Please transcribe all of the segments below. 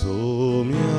Somia,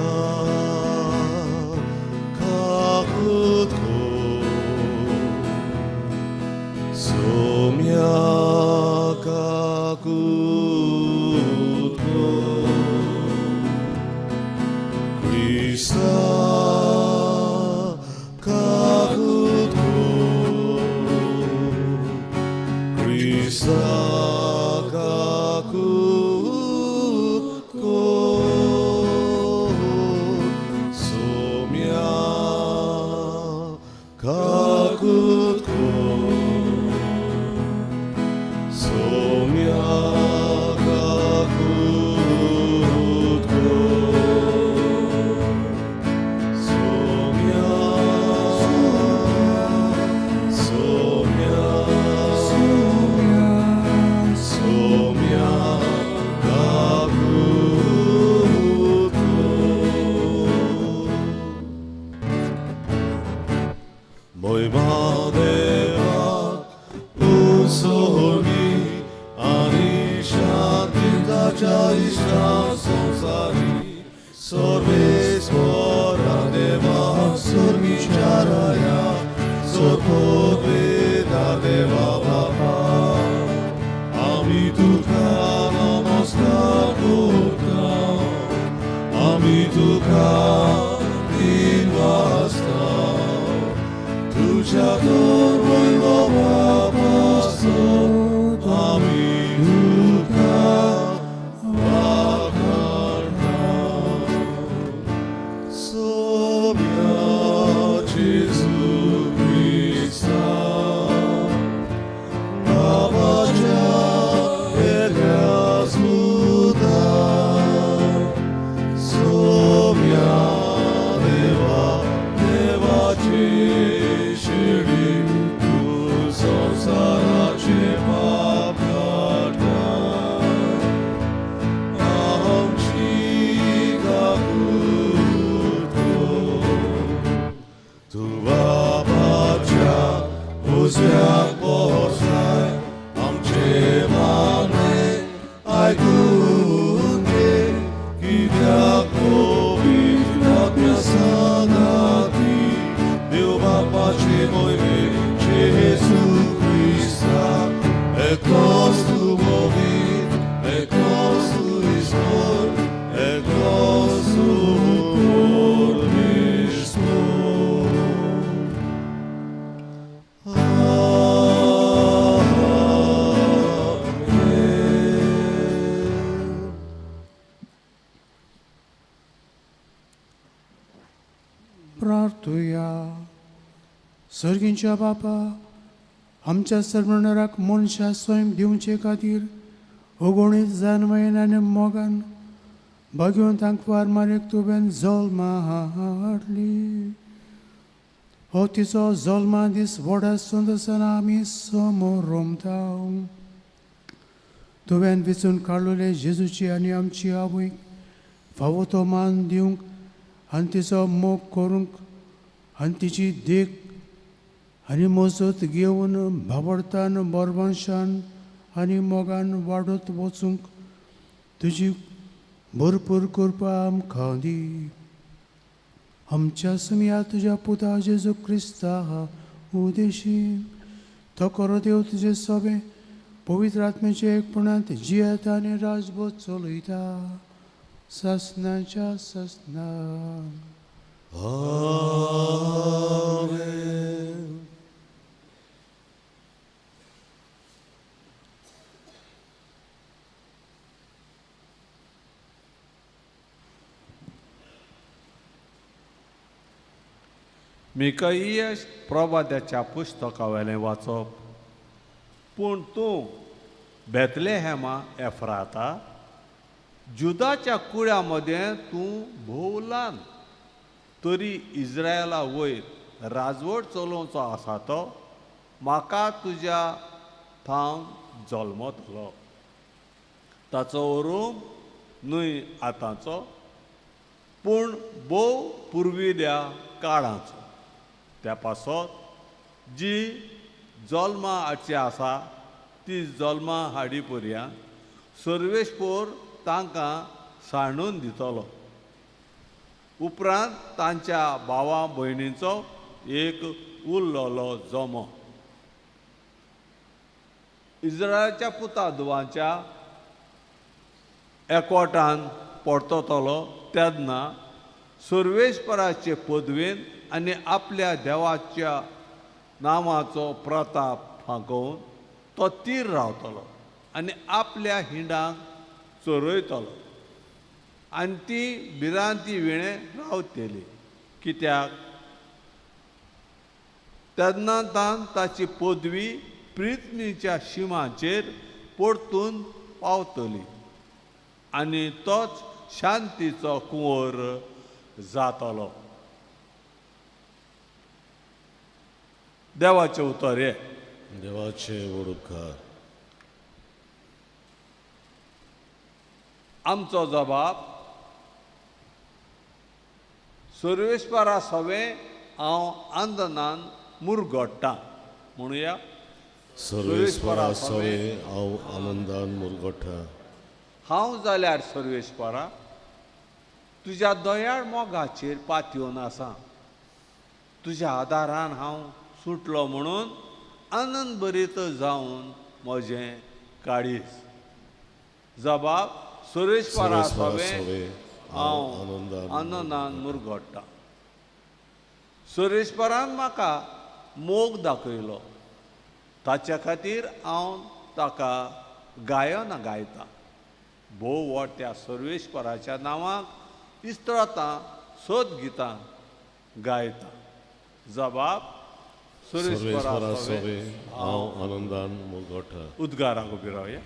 देवा उसोगी आणि शांतीचा इष्टा संसारी सर्वेश्वरा देवा स्वर्गीचाराया सर्ववेदा देवा बाबा आम्ही तुका नमस्कार करता आम्ही तुका दिन वाजता तुझ्या वैभवापासून आम्ही तुका वाखाणता सोम्या जेजू ख्रिस्ता बाबाच्या वेगळ्या सुद्धा सोम्या देवा देवाची शिडी तू संसाराचे पाप काढता आमची गागुतो तू बाबाच्या उजव्याक बसलाय आमचे मागणे ऐकून घे कित्याक पवित्र आत्म्या सांगाती देव बापाचे मोहिमे जेजू ख्रिस्ता एकच तू मोहीत एकच तू ईश्वर एकच तू परमेश्वर प्रार्थुया सर्गींच्या बापा आमच्या सर्वणाराक मनशा स्वयं दिवचे खातीर उगवणीत जानवयन आनी मोगान भगवंतांक वार मारेक तुवें जल्मा हाडली हो तिचो जल्मा दीस व्हडा सुंदरसाना आमी समोर रोमता तुवें वेचून काडलेले जेजूची आनी आमची आवयक फावो तो मान दिवंक आनी तिचो मोग करूंक आनी तिची देख आनी मजत घेवन भाबडतान बरवंशान आनी मोगान वाडत वचूंक तुजी भरपूर कृपा आमकां दी आमच्या सुमया तुज्या पुता जेजू क्रिस्ता उदेशीन तो करो देव तुजे सोबे पवित्र आत्म्याचे एकपणांत जियेता आनी राजभोग चलयता ससनाच्या ससना आमेन मिकाइयस प्रवाद्याच्या पुस्तकावेलें वाचप पूण तूं बेतलेहेमा एफ्राता जुदाच्या कुळ्या मदें तूं भोव ल्हान तरी इस्रायला वयर राजवट चलोवचो आसा तो म्हाका तुज्या थांव जल्मतलो ताचो ओरूम न्हय आतांचो पूण भोव पुर्विल्या काळाचो त्या पासत जी जल्मा हाडची आसा ती जल्मा हाडी पर्यंत सर्वेस्पोर तांकां सांडून दितलो उपरांत तांच्या भावा भयणींचो एक उरलोलो जमो इस्रायलाच्या पुतादुवांच्या एकवटान परततलो तेन्ना सर्वेस्पराचे पदवेन आनी आपल्या देवाच्या नांवाचो प्रताप फांकोवन तो तीर रावतलो आनी आपल्या हिंडांक चरयतलो आनी ती भिरांती वेळें रावतली कित्याक तेन्ना ताची पदवी प्रिथ्वीच्या शिमाचेर परतून पावतली आनी तोच शांतीचो कुंवर जातलो देवाचे उतर हे देवाचे वडुपकार आमचो जबाब सर्वेस्परा सवे हांव आंदनान मुरगोडटां म्हणूया सर्वेस्परा सवे हांव आनंदान मुरगोठा. हांव जाल्यार सर्वेस्परा तुज्या दयाळ मोगाचेर पातयेवन आसां. तुज्या आदारान हांव सुटलो म्हणून आनंद भरीत जावन म्हजें काळीज. जबाब सर्वेस्परा सवे हांव आनंदान मुरगोडटा. सर्वेस्परान म्हाका मोग दाखयलो, ताच्या खातीर हांव ताका गायन गायता. भोव व्हडट्या सर्वेस्पराच्या नांवाक इस्त्रतां सोद गितां गायता. जबाब सर्वेस्परा सवे हांव आनंदान मुरगोठा. उद्गाराक उबी रावया.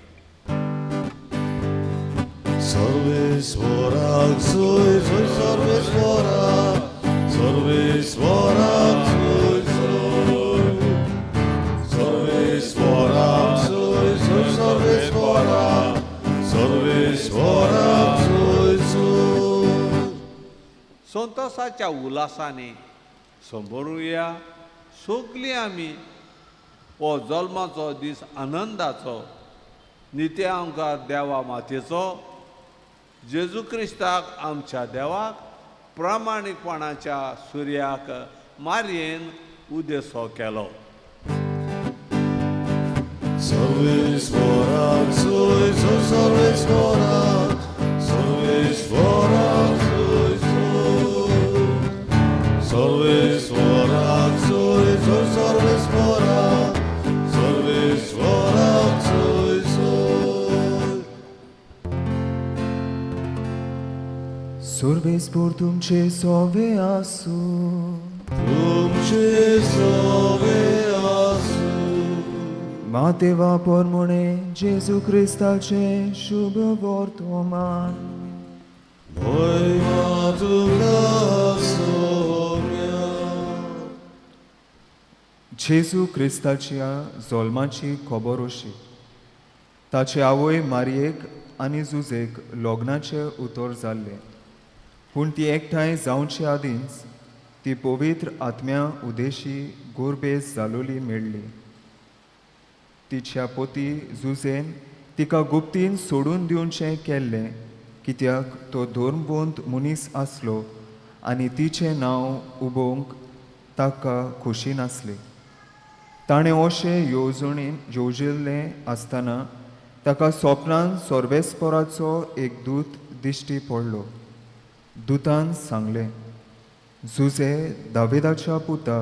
सर्वेस्पराक सोय सोय सर्वेस्पराक, सर्वेस्पराक सोय सोय, सर्वेस्पराक सोय सोय सर्वेस्पराक, सर्वेस्पराक सोय सोय. संतोसाच्या उल्हासाने संबरुया सगळीं आमी हो जल्माचो दीस आनंदाचो नित्य आमकां देवा मातेचो जेजू क्रिस्ताक आमच्या देवाक प्रामाणीकपणाच्या सुर्याक मारयेन उदेसो केलो. सर्वेस्पराक सोय सोय सर्वेस्पराक, सर्वेस्पराक सोय सोय, सर्वेस्पराक सोय सोय सर्वेस्पराक, सर्वेस्पराक सोय सोय. सर्वेस्पर तुमचे सोवे आसूं. तुमचे सोवे आसूं. मातेवा पोरमोणे जेजू क्रिस्ताचे शुभ वर्तमान. महिमा तुका सौम्या. जेजू क्रिस्ताच्या जल्माची खबर अशी. ताचे आवय मारयेक आनी जुजेक लग्नाचे उतर जाल्ले, पूण ती एकठांय जावचे आदींच ती पवित्र आत्म्या उदेशी गुरबेज जालोली मेळ्ळी. तिच्या पोती जुजेन तिका गुप्तीन सोडून दिवचें केल्लें, कित्याक तो धर्मबंद मनीस आसलो आनी तिचें नांव उबोवंक ताका खोशी नासली. ताणें अशें येवजिल्लें आसतना ताका स्वप्नांत सर्वेस्पराचो एक दूत दिश्टी पडलो. दुतान सांगलें, जुजे दाविदाच्या पुता,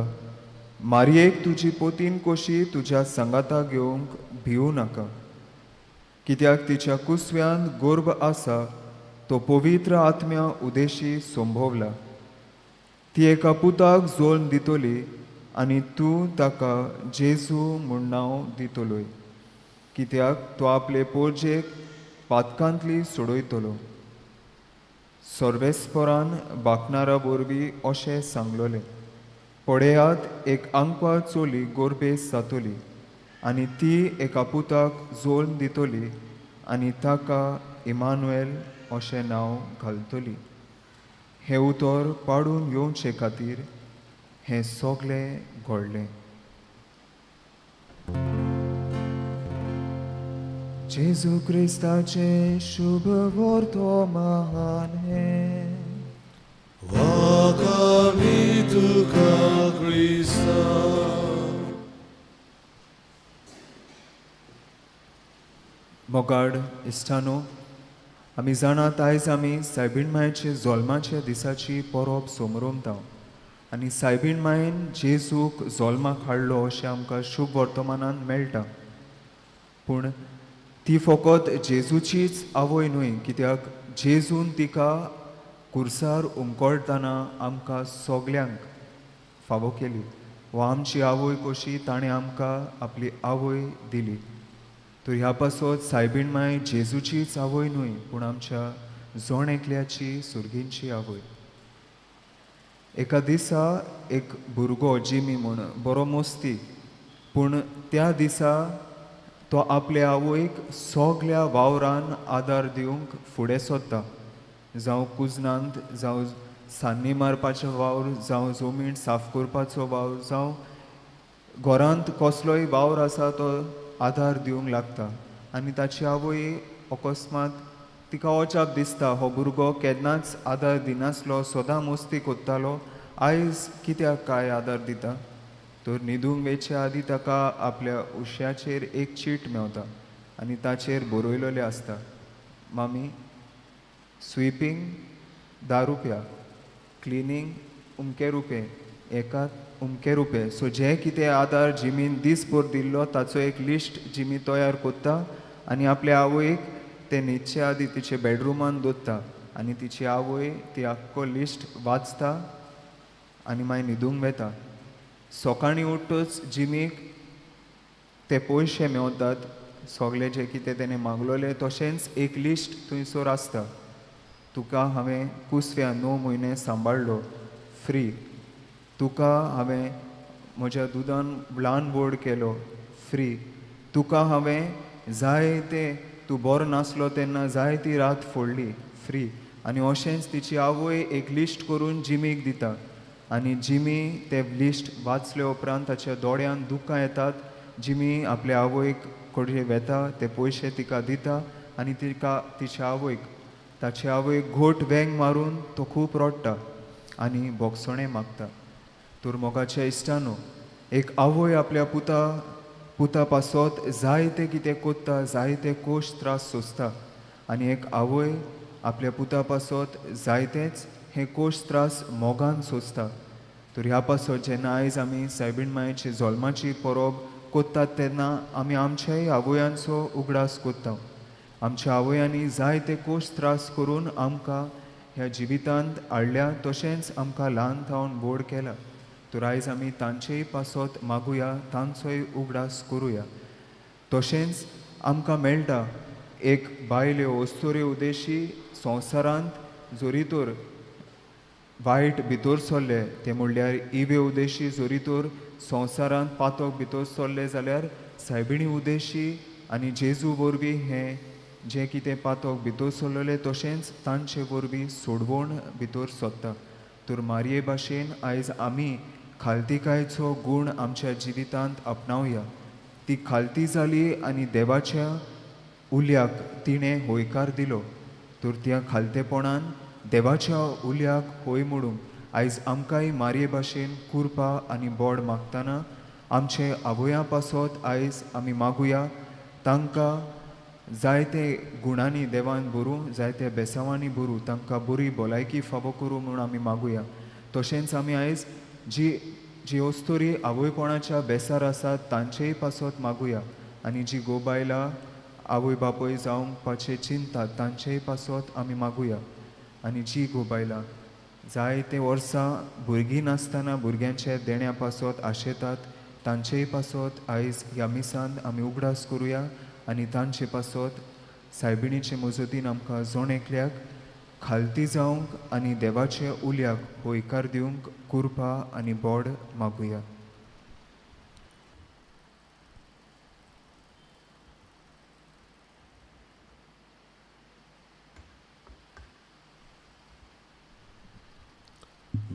मारयेक तुजी पोतीन कशी तुज्या सांगाता घेवंक भिवू नाका, कित्याक तिच्या कुसव्यान गर्भ आसा तो पवित्र आत्म्या उदेशी संभोवला. ती एका पुताक जल्म दितली आनी तूं ताका जेजू म्हूण नांव दितलोय, कित्याक तो आपले पोरजेक पातकांतली सोडयतलो. सर्वेस्परान बाकणारा वरवीं अशें सांगलोलें, पळयात एक आंकवा चोली गोरबेस जातली आनी ती एका पुताक जल्म दितली आनी ताका इमानुएल अशें नांव घालतली. हें उतर पाडून येवचे खातीर हें सगलें घडलें. जेजू क्रिस्ताचे शुभ वर्तमान हें. वाकामी तुका क्रिस्ता. मोगाड इश्टानो, आमी जाणात आयज आमी सायबीण मायेचे जल्माच्या दिसाची परब समरमता आनी सायबीण मायेन जेजूक जल्माक हाडलो अशें आमकां शुभ वर्तमानान मेळटा. पूण ती फकत जेजूचीच आवय न्हय, कित्याक जेजून तिका कुर्सार उमकळटना आमकां सगल्यांक फावो केली. वा आमची आवय कशी ताणें आमकां आपली आवय दिली. तर ह्या पासत सायबीण माय जेजूचीच आवय न्हय, पूण आमच्या जण एकल्याची सुर्गींची आवय. एका दिसा एक भुरगो जिमी म्हूण बरो मस्ती, पूण त्या दिसा तो आपल्या आवयक सगल्या वावरान आदार दिवंक फुडें सरता. जावं कुजनांत, जावं सान्नी मारपाचो वावर, जावं जमीन साफ करपाचो वावर, जावं घरांत कसलोय वावर आसा तो आधार दिवंक लागता आनी ताची आवय अकस्मात तिका वचप दिसता हो भुरगो केन्नाच आदार दिनासलो सदां मस्ती कोत्तालो आयज कित्याक काय आदार दिता तर न्हिदूंक वेचे आदीं ताका आपल्या उश्याचेर एक चीट मेवता आनी ताचेर बरयलोलें आसता मामी स्विपींग 10 रुपया क्लिनींग उमके रुपये एकात उमके रुपये सो जे कितें आदार जिमीन दीसभर दिल्लो ताचो एक लिस्ट जिमी तयार कोत्ता आनी आपल्या आवयक ते न्हिदचे आदीं तिचे बेडरुमान दवरता आनी तिची आवय ती आख्खो लिस्ट वाचता आनी मागीर न्हिदूंक वेता सकाळीं उठ्ठच जिमीक ते पयशे मेवतात सगळे जे कितें तेणें मागलोलें तशेंच एक लिस्ट थंयसर आसता तुका हांवें कुसव्या 9 म्हयने सांबाळ्ळो फ्री तुका हांवें म्हज्या दुदान ल्हान व्हड केलो फ्री तुका हांवें जाय तें तूं बरो नासलो तेन्ना जाय ती रात फोडली फ्री आनी अशेंच तिची आवय एक लिस्ट करून जिमीक दिता आनी जिमी ते लिस्ट वाचले उपरांत ताच्या दोळ्यान दुकां येतात जिमी आपल्या आवयक कडे वेता ते पयशे तिका दिता आनी तिका तिच्या आवयक ताची आवयक घोट वेंग मारून तो खूब रडटा आनी बोगसणें मागता तर मोगाच्या इश्टानो एक आवय आपल्या पुता पासत जायते कितें कोत्ता जायते कोश त्रास सोंसता आनी एक आवय आपल्या पुता पासत जायतेच हे कोश त्रास मोगान सोंसता तर ह्या पासत जेन्ना आयज आमी सायबीण मायेची जल्माची परब कोत्तात तेन्ना आमी आमच्याय आवयांचो उगडास कोत्ता आमच्या आवयांनी जायते कोश त्रास करून आमकां ह्या जिवितांत हाडल्या तशेंच आमकां ल्हान थावन व्हड केला तर आयज आमी तांचेय पासत मागुया तांचोय उगडास करुया तशेंच आमकां मेळटा एक बायल्यो वस्तुऱ्यो उदेशी संवसारांत जोरी तर वायट भितर सरले ते म्हणल्यार इवे उदेशी जोरी तर संवसारांत पातक भितर सरले जाल्यार सायबिणी उदेशी आनी जेजू वरवीं हें जें कितें पातक भितर सरलेलें तशेंच तांचे वरवीं सोडवण भितर सरता तर मारये भाशेन आयज आमी खालतिकायेचो गूण आमच्या जिवितांत आपणावया ती खालती जाली आनी देवाच्या उल्याक तिणें होयकार दिलो तर त्या खालतेपणान देवाच्या उल्याक होय म्हणूंक आयज आमकांय मारये भाशेन कुरपा आनी बोड मागतना आमचे आवया पासत आयज आमी मागुया तांकां जायते गुणांनी देवान भरूं जायते बेसांवांनी भरूं तांकां बरी भलायकी फावो करूं म्हणून आमी मागुया तशेंच आमी आयज जी वस्तुरी आवयपणाच्या बेसार आसात तांचेय पासत मागुया आनी जी गोबायलां आवय बापय जावपाचे चिंतात तांचेय पासत आमी मागुया आनी जी गोबायलां जायते वर्सां भुरगीं नासतना भुरग्यांचे देण्या पासत आशेतात तांचेय पासत आयज ह्या मिसांत आमी उगडास करुया आनी तांचे पासत सायबिणीचे मजतीन आमकां जोण एकल्याक खालती जावंक आनी देवाचे उल्याक होयकार दिवंक कुरपा आनी बोड मागुया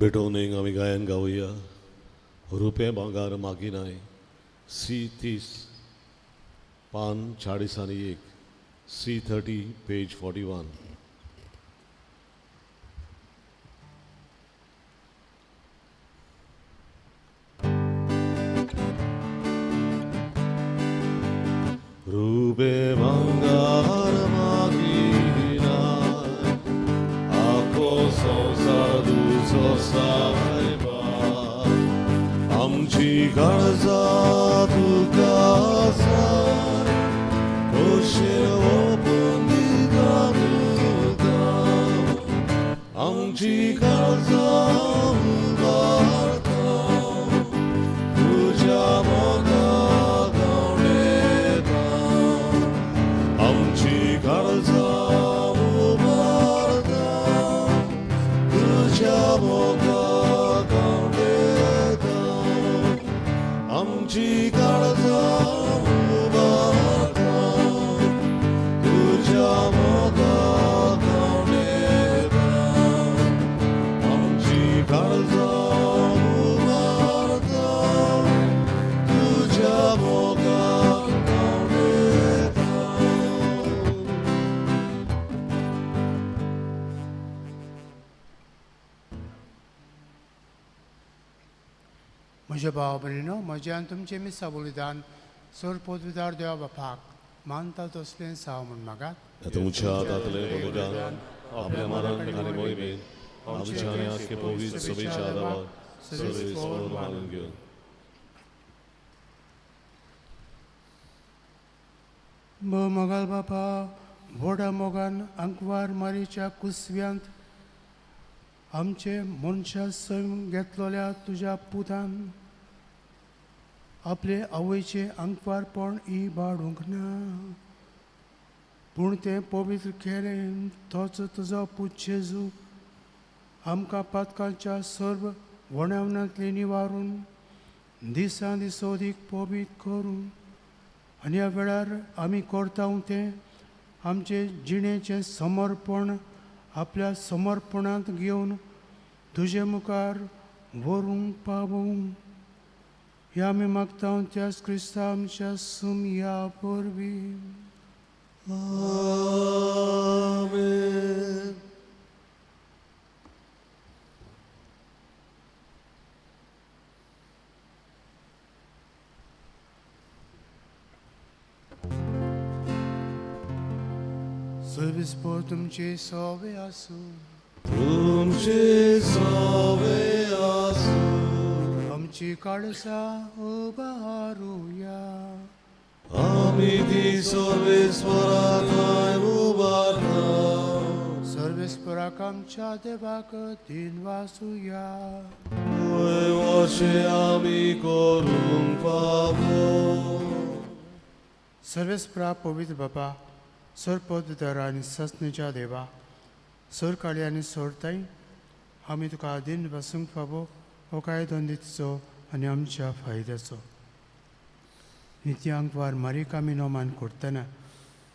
बेटोनेक आमी गायन गावया रुपे भांगार मागिनाय C30 पान 41 C30 पेज 41 रुपे भांगार मागिनाय आखो संसार दुसो सायबा आमची काळजा तुका आसात खोशेर ओपून दिता तुका आमची काळजा उबारता तुज्या मोगाक गावडेता आमची काळजा उबारता तुज्या मोगाक गावडेता आमची काळजा उबारता तुज्या मोगाक गावडेता आमची काळजा उबारता म्हज्या भावा भयणीनो, म्हजें आनी तुमचें मिसा बलिदान सर पदवीदार देवा बापाक मानता तसलें साव म्हूण मागात. तुमच्या हातांतलें बलिदान आपल्या मरण आनी मोहिमेन आमच्या आनी आख्खे पवित्र सभेच्या आदाराक सदैव मानून घेवन मोगाल बापा, व्हडा मोगान आंकवार मारीच्या कुसव्यांत आमचे मनशा संग घेतलेल्या तुज्या पुतान आपले आवयचे आंकवारपण इबाडूंक ना, पूण तें पवित्र केलें. तोच तुजो पूत जेजू आमकां पातकांच्या सर्व वणावनांतली निवारून दिसा दिस अदीक पवित्र करून आनी ह्या वेळार आमी करता तें आमचे जिणेचें समर्पण आपल्या समर्पणांत घेवन तुजे मुखार व्हरूंक पावूंक हे आमी मागता त्याच क्रिस्ता आमच्या सुमया परबीं. आमेन. सर्विस्पर तुमचे सवे आसूं, तुमचे सवे आसूं, आमची काळसा उबारूया. आमी ती सर्वेस्पराक उबारता. सर्वेस्पराक आमच्या देवाक दिन वासूया. वर्षे आमी करूंक पावो. सर्वेस्परा पवित्र बापा, सर पदवीदार आनी ससनेच्या देवा, सर काळी आनी सोडताय आमी तुका दिन वासूंक फावो हो कायदो दितचो आनी आमच्या फायद्याचो. नित्यांक वार मारीक आमी नोमान करतना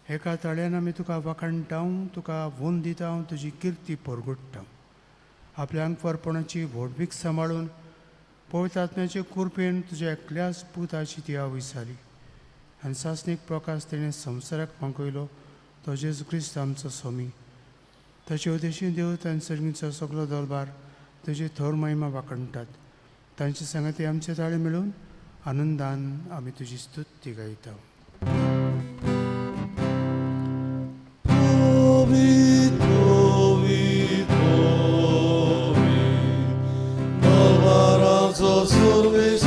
एका तळ्यान आमी तुका वाखणटाव, तुका वोन दिता, तुजी किर्ती परगट्टा. आपल्या अंकवारपणाची व्हडवीक सांबाळून पवित्र आत्म्याचे कुरपेन तुज्या एकल्याच पुताची ती विसाली आनी सासणीक प्रकाश तेणें संवसाराक मागयलो तो जेजू क्रिस्त आमचो स्वामी. ताचे उद्देशीं देव तांचे सर्गीचो सगळो दरबार तुजी थोर महिमा वाखणटात. तांचे सांगाती आमचे ताळे मेळून आनंदान आमी तुजी स्तुती गायता. Provit, provit, provit, Barbarazo surveis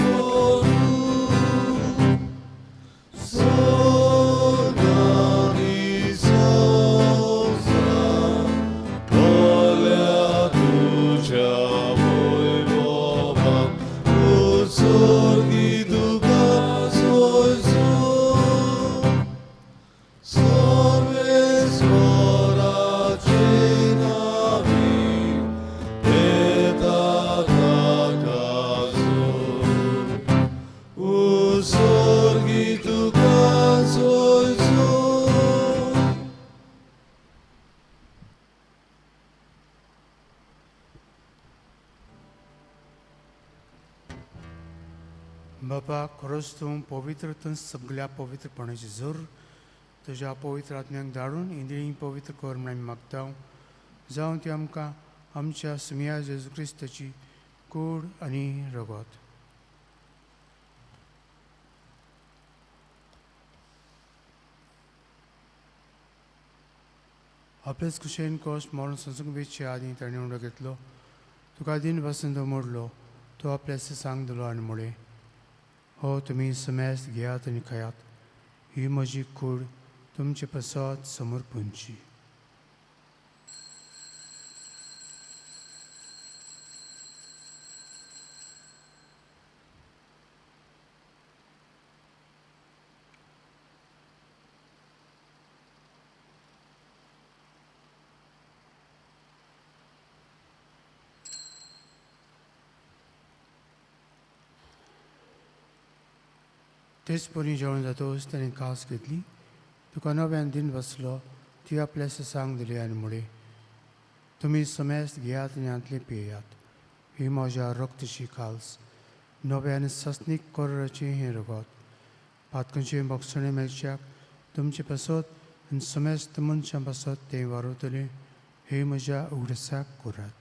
बापा, खरोच तूं पवित्र तूं सगळ्या पवित्रपणाची जोर तुज्या पवित्र आत्म्याक धाडून इंद्रिय पवित्र कर म्हण आमी मागता. जावं ती आमकां आमच्या सुमया जेजू क्रिस्ताची कूड आनी रगत. आपलेच कुशेन कोश्ट मरण संसूंक वेचचे आदी ताणें उंडो घेतलो. तुका दिन पासून तो मोडलो, तो आपल्या सांग दिलो आनी म्हळें, हो तुमी समेस्त घेयात आनी खायात, ही म्हजी कूड तुमचे पसत समर्पणची. तेच परी जेवण जातोच ताणें कास घेतली, तुका नव्यान दिन बसलो, ती आपल्या सांग दिली आनी म्हळें, तुमी समेस्त घेयात आनी हांतले पियेयात, ही म्हज्या रक्तची काल्स, नव्यान सस्नीक कोराचें हें रगत. पातकांचे भक्षणे मेळच्याक तुमचे पासत आनी समेस्त मनशां पासत तें वारयतलें, हे म्हज्या उगडसाक करात.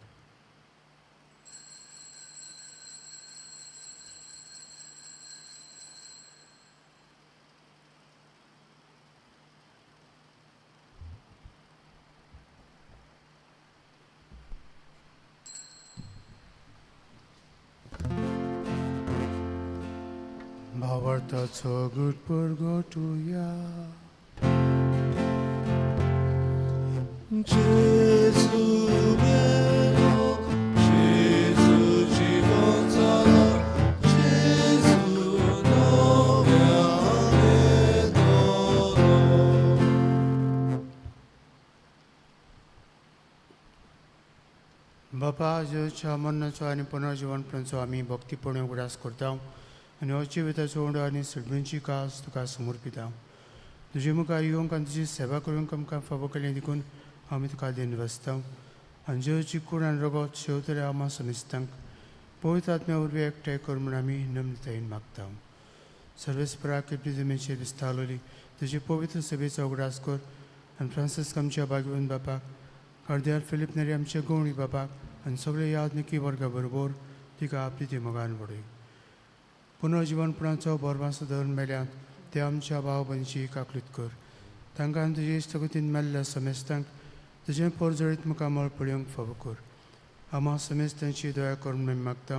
भावार्थाचो गुटपूर गोठुया. Gesù mio, Gesù ci consola, Gesù nome dono. बापा आजच्या मरणाचो आनी पुनर्जीवनपणाचो आमी भक्तीपणे उगडास करता आनी अजिविताचो ओंडो आनी सडबींची कास तुका समर्पिता. तुजे मुखार येवंक आनी तुजी सेवा करूंक आमकां फावो केलें देखून आमी तुका देन वसता आनी जेवची कूड आनी रगत शेवतले आमा समेस्तांक पवित्र आत्म्या वरवीं एकठांय कर म्हूण आमी नम्रतायेन मागता. सर्वेस्परा केपली जमेचेर विस्तारलोली तुजी पवित्र सभेचो उगडास कर आनी फ्रांसीस आमच्या भाग्यवान बापाक, कार्दियाल फिलीप नेरी आमच्या गवळी बापाक आनी सगळे यादनिकी वर्गा बरोबर तिका आपली ती मोगान वडय. पुनर्जीवनपणाचो बरवासो धरून मेल्यांत ते आमच्या भाव भयणीची काकलीत कर. तांकां आनी तुजे इश्टगतीन मेल्ल्या समेस्तांक तुजें परजळीत मुखार मळ पळोवंक फावो कर. आमा समेस्तांची दया कर म्हणून मागता.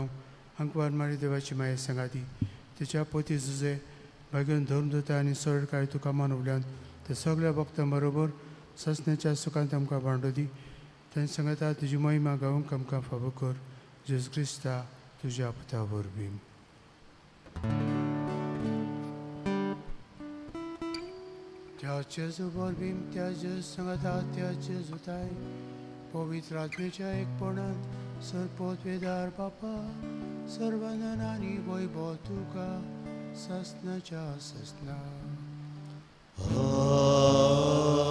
अंकवार मारी देवाची माये सांगाती तिच्या पोती झुजे भाग्यान धरून दोता आनी सरळ कांय तुका मानवल्यान ते सगळ्या भक्तां बरोबर ससण्याच्या सुखांत आमकां भांडो दी. तांचे सांगता तुजी महिमा गावंक आमकां फावो कर. जेजू क्रिस्ता तुज्या पुता वरवीं. त्या जेजू वरवीं त्या जेजू सांगता त्या जेजूताय पवित्र आत्मेच्या एकपणांत सरपोतवेदार बापा सर्वानंद आनी वैभव तुका ससनाच्या ससना.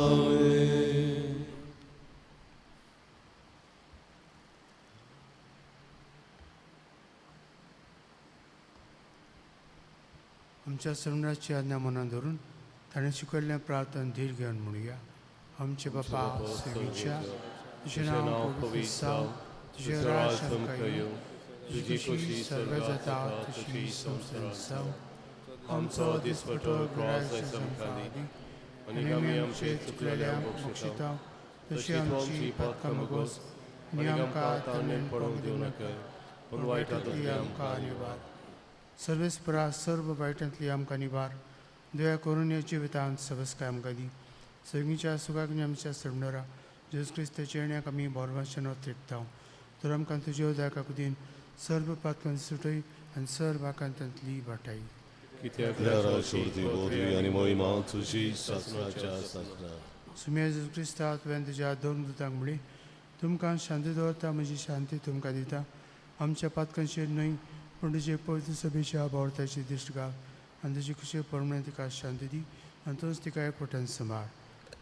Amen. आमच्या सरमणाची आज्ञा मनात धरून ताणें शिकयल्लें प्रार्थना धीर घेवन म्हणुया. आमचे बापा स्वर्गीच्या तुजें नांव पवित्र जावं, तुजें राज आमकां येवं, तुजी खुशी सर्व जाता तशी संवसारांत जावं. आमचो दिसपटो गिरायक आमकां दी आनी आमी आमचे चुकलेल्यांक बक्षिता तशी आमची पातकां मागोस आनी आमकां ताणें पडूंक दिवं नाका पूण वायटांतली आमकां निवार. सर्वेस्परा सर्व वायटांतली आमकां निवार. दया करून या जिवितांत सबस्काय आमकां दी. सगळींच्या सुखाग्नी आमच्या सरमणारा जेजू क्रिस्ताच्या येण्याक आमी बोरवांच्यान तेडटा. तर आमकां तुजे उदका कुदीन सर्व पातकां सुटय आनी सर्व आकांतांतली वाटाय. कित्याक राजवटी बोरवी आनी मोहिमा तुजी ससनाच्या ससना. सुम्या जेजू क्रिस्ता तुवें तुज्या दोन दुतांक म्हळी तुमकां शांती दवरता म्हजी शांती तुमकां दिता. आमच्या पातकांचेर न्हय पूण तुजे पवित्र सभेच्या भावताची दिश्ट घाल आनी तुजी खुशी परमणे तिका शांती दी आनी तूंच तिका एकवटान सांबाळ.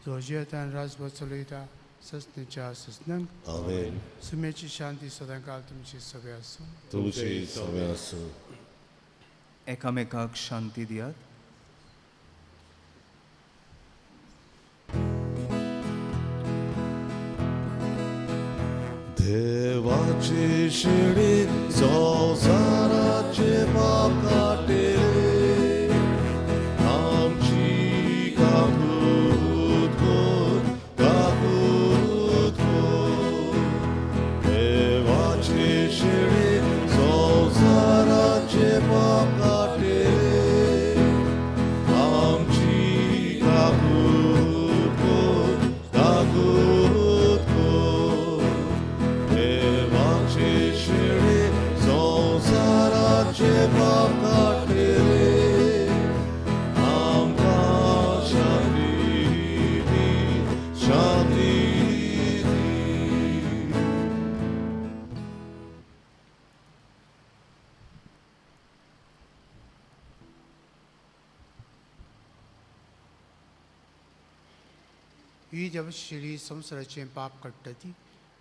जो जियेता राजभर चलयता ससनेच्या ससनांक. आमेन. सुम्याची शांती सदां काल तुमची सभे आसूं. तुझी सवय आसूं. एकामेकाक शांती दियात. देवाची शिडी संसाराचे पाप काटेले आमची काकूत कोर देवाची शिडी संसाराचे पाप काटेले आमची काकूत कोर देवाची शिडी संसाराचे पाप काटेले आमकां शांती दी, शांती दी. ही देवाची शिडी संवसाराचें पाप काडटा ती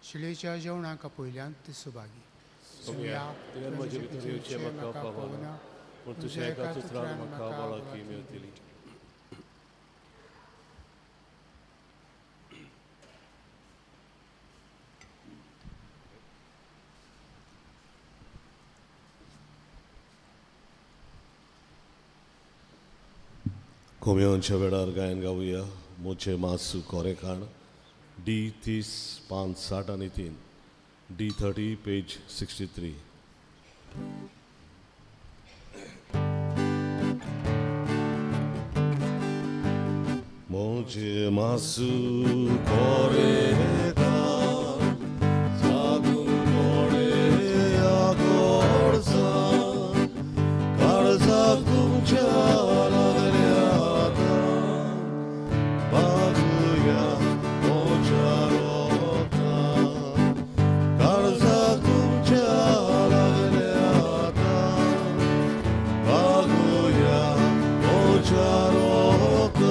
शिळेच्या जेवणाक पयल्यान ती सुभागी. तुवें म्हजे भितर येवचें म्हाका पावना पूण तुज्या एका उतरान म्हाका वळखी मेळटली. कोमयोनच्या वेळार गायन गावया मोचे मासू कोरेखाण D30 560 आणि 3 D30 page 63. 아버지 마수 거래가 사군거래 야걸사 가르사 꿈자라들야다 바그야 오자로다 가르사 꿈자라들야다 바그야 오자로다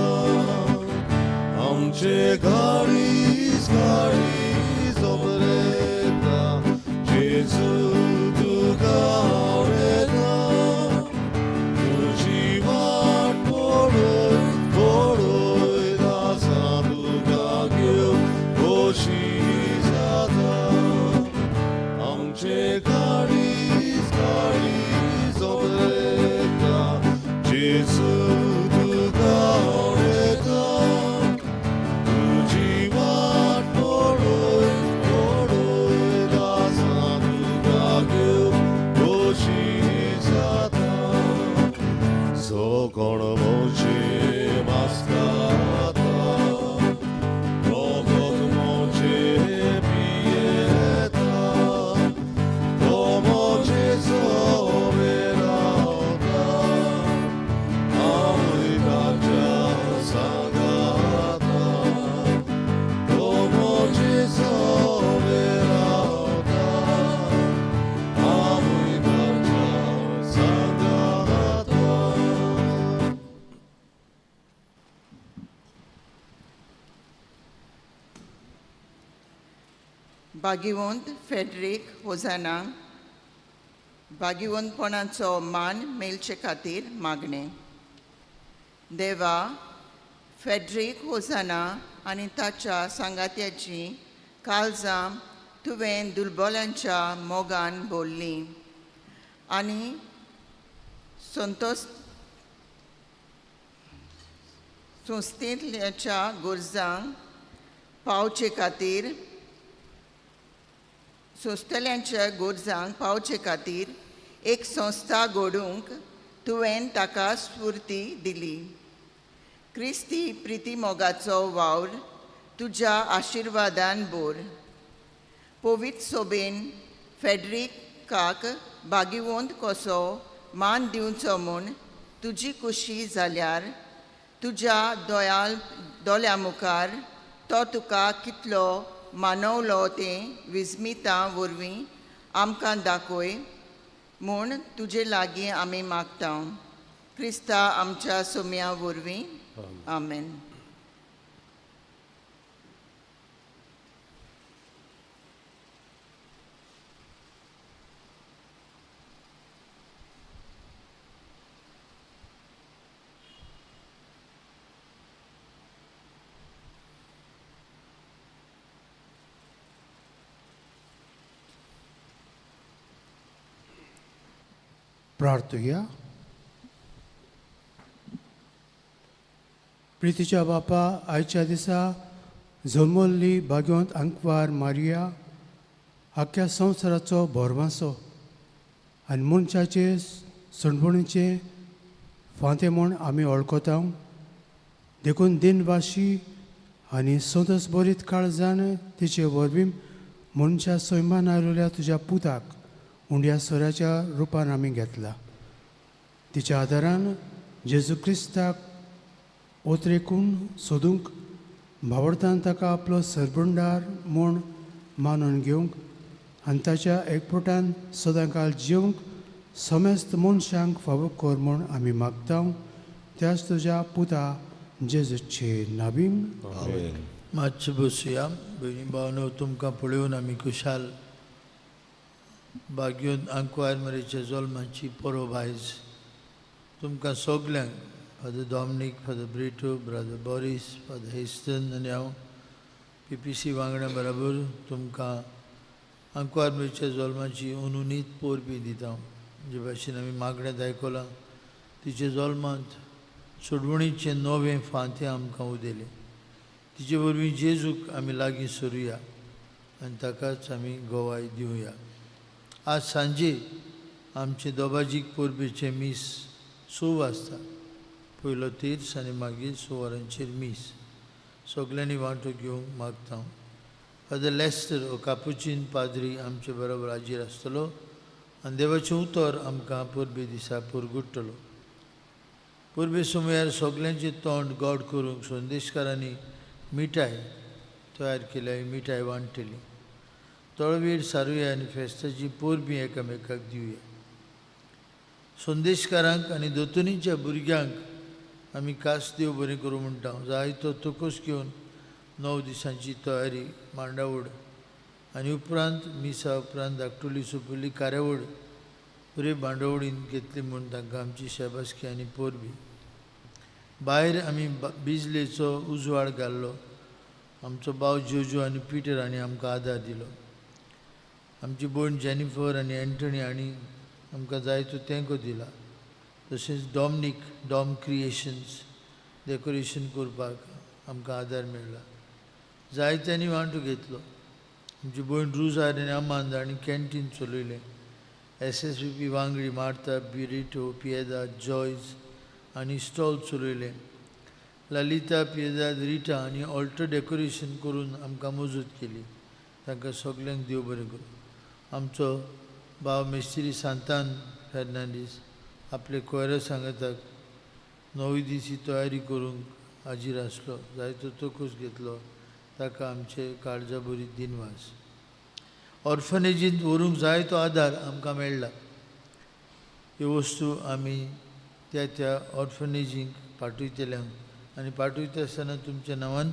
amce garis obreta Jesu tu gaureta tu jivat poroi da sadu gagyo oshizada amce garis obreta Jesu tu gaureta Con voce mascata, con voce pietà, con voce soverana, amita già sagrada, con voce soverana, amita già sagrada. भाग्यवंत Frederick होजाना भाग्यवंतपणाचो मान मेलचे खातीर मागणे देवा Frederick होजाना आनी ताच्या सांगात्याची काळजां तुवें दुर्बलांच्या मोगान भरलीं आनी संस्थेंतल्याच्या गरजांक पावचे खातीर संस्थेल्यांच्या गरजांक पावचे खातीर एक संस्था घडोवंक तुवें ताका स्फूर्ती दिली क्रिस्ती प्रिती मोगाचो वावर तुज्या आशिर्वादान भर पवित्र सोबेन फेडरिकाक भाग्यवंत कसो मान दिवचो म्हूण तुजी खुशी जाल्यार तुज्या दोळ्या मुखार तो तुका कितलो मानवलो तें विस्मितां वरवीं आमकां दाखय म्हूण तुजे लागीं आमी मागता क्रिस्ता आमच्या सोम्या वरवीं आमेन. प्रार्थुया. प्रितीच्या बापा आयच्या दिसा जल्मल्ली भाग्यवंत आंकवार मारिया आख्या संवसाराचो भरवंसो आनी मनशाचे सणभणीचे फांते म्हूण आमी वळखता देखून दिनवाशी आनी संतोश भरीत काळजान तिचे वरवीं मनशा सैमान आयिल्ल्या तुज्या पुताक उंड्या सोऱ्याच्या रुपान आमी घेतला तिच्या आदारान जेजू क्रिस्ताक ओतरेकून सोदूंक भावडतान ताका आपलो सरभंडार म्हूण मानून घेवंक आनी ताच्या एकपोटान सदांकाळ जिवंक समेस्त मनशांक फावो कर म्हूण आमी मागता त्याच तुज्या पुता जेजूचे नांवीन आमेन. मातशें बसुया. भयणी भावनो तुमकां पळोवन आमी खुशाल भाग्यवंत आंकवार मारियाच्या जल्माची परब आयज तुमकां सगल्यांक father Dominic father Brito brother Boris father hasten आनी हांव PPC वांगडा बराबर तुमकां आंकवार मारियाच्या जल्माची अनुनीत परबी दिता जे भाशेन आमी मागण्यांत आयकलां तिचे जल्मांत सोडवणीचें नवें फांतें आमकां उदेलें तिचे वरवीं जेजूक आमी लागीं सरुया आनी ताकाच आमी गोवाय दिवया. आज सांजे आमचे दोबाजीक परबेचे मीस 6 वाजता पयलो तेर्स आनी मागीर 6 वरांचेर मीस सगल्यांनी वांटो घेवंक मागता. फादर लेस्टर हो कापुचीन पाद्री आमचे बरोबर हाजीर आसतलो आनी देवाचें उतर आमकां परबे दिसा पुरगुट्टलो. परबे सुमार सगल्यांचें तोंड गोड करूंक संदेशकारांनी मिठाय तयार केल्या. ही मिठाय वांटली. तळवीर सारुया आनी फेस्ताची परबीं एकामेकाक दिवया. संदेशकारांक आनी दोतोनीच्या भुरग्यांक आमी कास देव बरें करूं म्हणटा. जायतो तोकूस घेवन 9 दिसांची तयारी मांडावळ आनी उपरांत मिसा उपरांत धाकटुली सोंपिल्ली कार्यावळ बरे बांडावळीन घेतली म्हूण तांकां आमची शेबासकी आनी परबी. भायर आमी बिजलेचो उजवाड घाल्लो. आमचो भाव जोजो आनी पिटर हांणी आमकां आदार दिलो. आमची भयण जेनिफर आनी एंटनी हांणी आमकां जायतो तेंको दिला. तशेंच डॉम क्रिएशन्स डेकोरेशन करपाक आमकां आदार मेळ्ळा. जायत्यांनी वांटो घेतलो. आमची भयण रुजार आनी आमांद हांणी कॅन्टीन चलयलें. SSVP वांगडी मार्ता, बिरिटो, पियेदा, जॉयस हांणी स्टॉल चलयलें. ललिता, पियेदाद, रिटा हांणी ऑल्टर डेकोरेशन करून आमकां मजत केली. तांकां सगल्यांक देव बरें करूं. आमचो भाव मेस्त्री सांतान फेर्नांडीस आपले कोयरा सांगाताक 9 दीस ही तयारी करूंक हाजीर आसलो. जायतो तोकूस घेतलो. ताका आमचे काळजा बरी दिनवास. ऑर्फनेजींत व्हरूंक जायतो आदार आमकां मेळ्ळा. ह्यो वस्तू आमी त्या ऑर्फनेजींक पाठयतल्यांक आनी पाठयता आसतना तुमच्या नांवान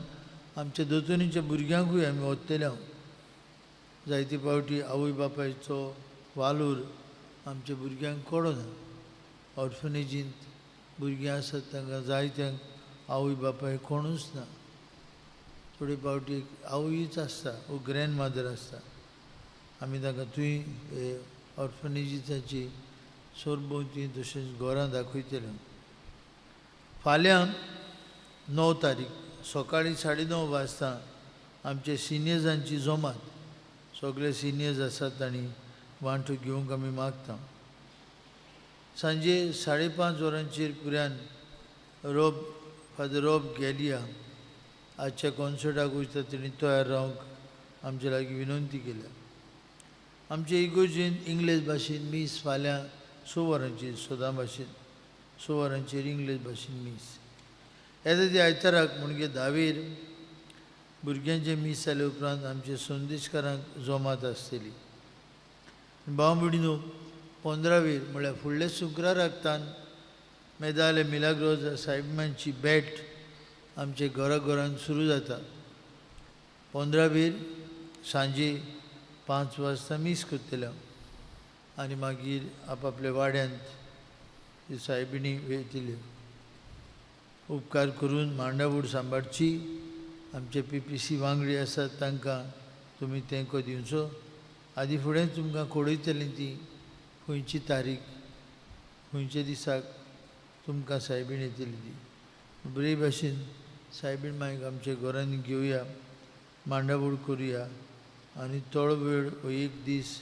आमच्या दोतोनीच्या भुरग्यांकूय आमी ओंत्तल्या. जायते फावटी आवय बापायचो वालोर आमच्या भुरग्यांक कळना. ऑर्फनेजींत भुरगीं आसात तांकां जायत्यांक आवय बापाय कोणूच ना. थोडे फावटी आवयच आसता वो ग्रँड मादर आसता. आमी तांकां थंय ऑर्फनेजीसाची सरभोंवती तशेंच घरां दाखयतले. फाल्यां 9 तारीख सकाळीं 9:30 वाजता आमचे सिनियर्सांची जमात. सगळे सिनियर्स आसात आनी वांटो घेवंक आमी मागता. सांजे 5:30 वरांचेर पुरान फादर रॉब गॅलिया आजच्या कॉन्सर्टाक वयता. तेणी तयार रावंक आमचे लागीं विनंती केल्या. आमचे इगोर्जेंत इंग्लीश भाशेन मीस फाल्यां 6 वरांचेर सदां भाशेन 6 वरांचेर इंग्लीश भाशेन मीस. येता ते आयताराक म्हणजे 10वेर भुरग्यांचे मीस जाले उपरांत आमचे संदेशकारांक जमात आसतली. भाव भयणीनो 15वेर म्हळ्यार फुडल्या शुक्राराक तान मेदाले मिलाग्रोजा सायबिमांची बॅट आमचे घरांत सुरू जाता. 15वेर सांजे 5 वाजता मीस करतल्या आनी मागीर आपआपल्या वाड्यांत सायबिणी वेयतल्यो. उपकार करून मांडावळ सांबाळची. आमचे PPC वांगडी आसात तांकां तुमी तेंको दिवचो. आदी फुडें तुमकां कळयतलीं ती खंयची तारीख खंयच्या दिसाक तुमकां सायबीण येतली ती. बरे भाशेन सायबीण मागीर आमच्या घरांनी घेवया. मांडावळ करुया आनी तळो वेळ हो 1 दीस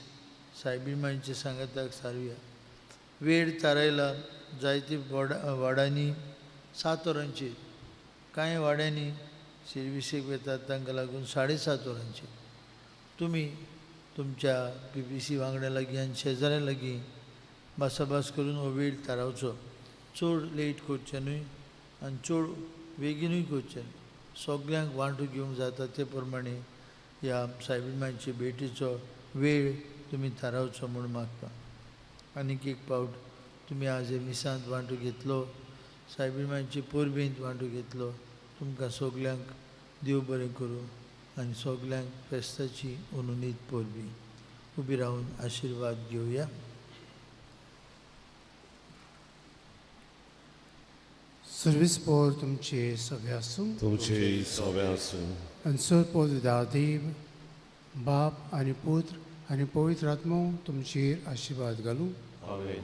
सायबीण मांयच्या सांगाताक सारुया. वेळ थारायला. जायते वाड्यांनी 7 वरांचेर. कांय वाड्यांनी सर्विसेक वेतात तांकां लागून 7:30 वरांचेर. तुमी तुमच्या PPC वांगड्या लागीं आनी शेजाऱ्यां लागीं भासाभास करून हो वेळ थारावचो. चड लेट करचें न्हय आनी चड बेगीनूय करचें न्हय. सगल्यांक वांटो घेवंक जाता ते प्रमाणे ह्या सायबीण मांयचे भेटीचो वेळ तुमी थारावचो म्हूण मागता. आनीक एक फावट तुमी आज हे मिसांत वांटो घेतलो. सायबीण मांयचे परबेंत वांटो घेतलो. तुमकां सगल्यांक देव बरें करूं आनी सगल्यांक फेस्ताची उनुनीत परबी. उबी रावन आशिर्वाद घेवया. सर्वीस पोर तुमचे सगळे आसूं. तुमचे सवे आसूं. आनी सर पोर देव बाप आनी पुत्र आनी पवित्र आत्मो तुमचेर आशिर्वाद घालूं. आमेन.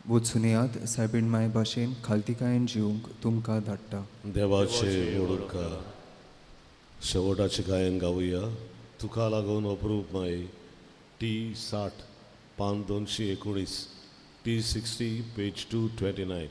वचून येयात. सायबीण माय भाशेन खालतिकायेन जिवंक तुमकां धाडटा. देवाचे ओडुकार शेवटाचे गायन गावुया. तुका लागून अप्रूप माये T60 पान 219 T60 पेज 229.